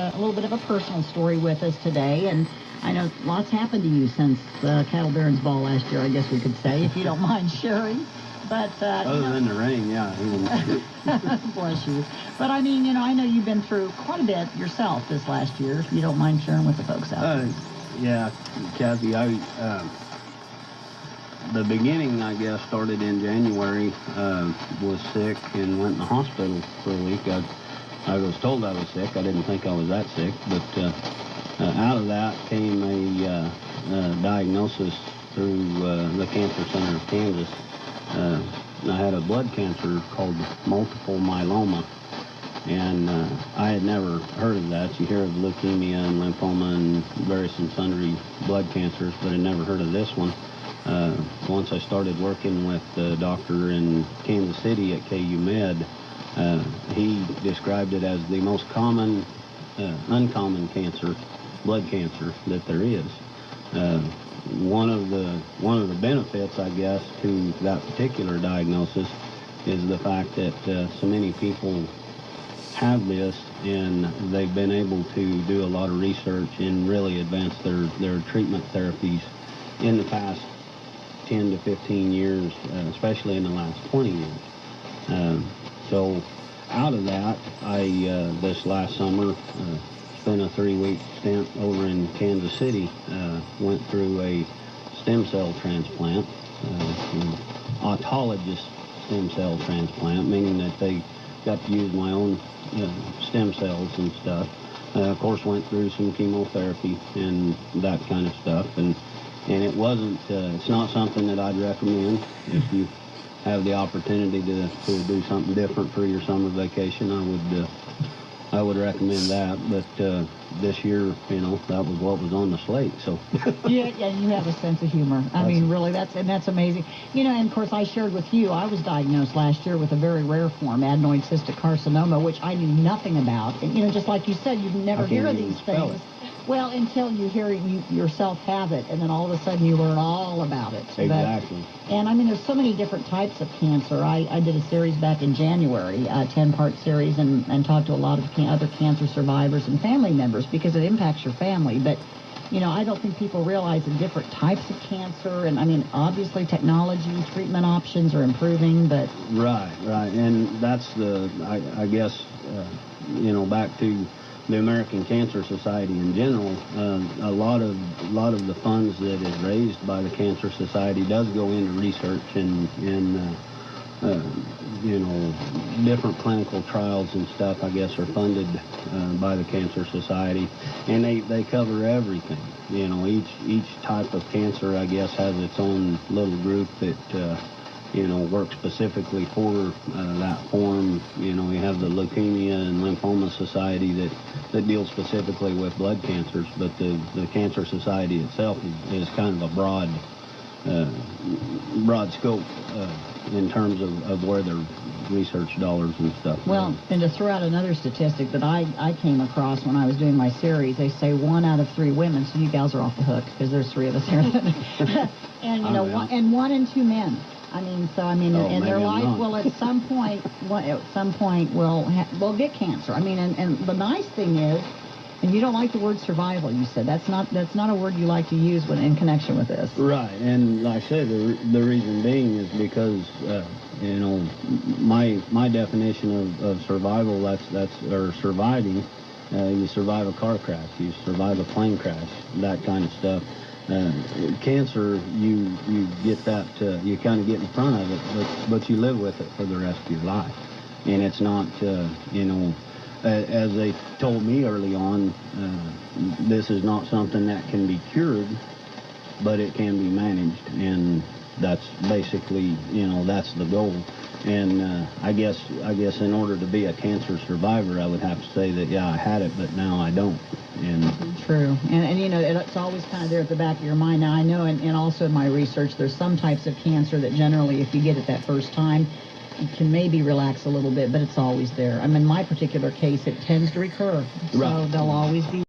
A little bit of a personal story with us today, and I know lots happened to you since the Cattle Barons Ball last year, I guess we could say, if you don't mind sharing. But other than the rain, yeah. Bless you. But I mean, I know you've been through quite a bit yourself this last year, if you don't mind sharing with the folks out there. Yeah, Kathy, the beginning, I guess, started in January. Was sick and went in the hospital for a week. I was told I was sick. I didn't think I was that sick, but out of that came a diagnosis through the Cancer Center of Kansas. I had a blood cancer called multiple myeloma, and I had never heard of that. You hear of leukemia and lymphoma and various and sundry blood cancers, but I never heard of this one. Once I started working with the doctor in Kansas City at KU Med, he described it as the most common, uncommon cancer, blood cancer, that there is. One of the benefits, I guess, to that particular diagnosis is the fact that so many people have this, and they've been able to do a lot of research and really advance their treatment therapies in the past 10 to 15 years, especially in the last 20 years. So out of that, I this last summer spent a 3-week stint over in Kansas City. Went through a stem cell transplant, autologous stem cell transplant, meaning that they got to use my own stem cells and stuff. Of course, went through some chemotherapy and that kind of stuff, and it wasn't. It's not something that I'd recommend if you have the opportunity to do something different for your summer vacation. I would recommend that, but this year, that was what was on the slate. So yeah, you have a sense of humor. I mean, really, that's amazing. And of course, I shared with you, I was diagnosed last year with a very rare form, adenoid cystic carcinoma, which I knew nothing about. And just like you said, you'd never hear of these things. Well, until you hear you yourself have it, and then all of a sudden you learn all about it. Exactly. And I mean, there's so many different types of cancer. I did a series back in January, a 10-part series, and talked to a lot of other cancer survivors and family members because it impacts your family. But, I don't think people realize the different types of cancer. And, I mean, obviously technology, treatment options are improving, but... Right. And that's I guess, back to the American Cancer Society in general, a lot of the funds that is raised by the Cancer Society does go into research and different clinical trials and stuff, I guess, are funded by the Cancer Society, and they cover everything. Each type of cancer, I guess, has its own little group that work specifically for that form. We have the Leukemia and Lymphoma Society that deals specifically with blood cancers, but the Cancer Society itself is kind of a broad scope in terms of where their research dollars and stuff. Well, and to throw out another statistic that I came across when I was doing my series, they say 1 out of 3 women, so you gals are off the hook because there's 3 of us here, and and 1 in 2 men. In their life, well, at some point, will get cancer. And the nice thing is, and you don't like the word survival, you said. That's not a word you like to use in connection with this. Right, and like I said, the reason being is because, my definition of survival, or surviving, you survive a car crash, you survive a plane crash, that kind of stuff. Cancer, you get that, you kind of get in front of it, but you live with it for the rest of your life. And it's not, as they told me early on, this is not something that can be cured, but it can be managed. And that's basically, that's the goal. And I guess in order to be a cancer survivor, I would have to say that, yeah, I had it, but now I don't. And true. And it's always kind of there at the back of your mind. Now, I know, and also in my research, there's some types of cancer that generally, if you get it that first time, you can maybe relax a little bit, but it's always there. In my particular case, it tends to recur. So they'll always be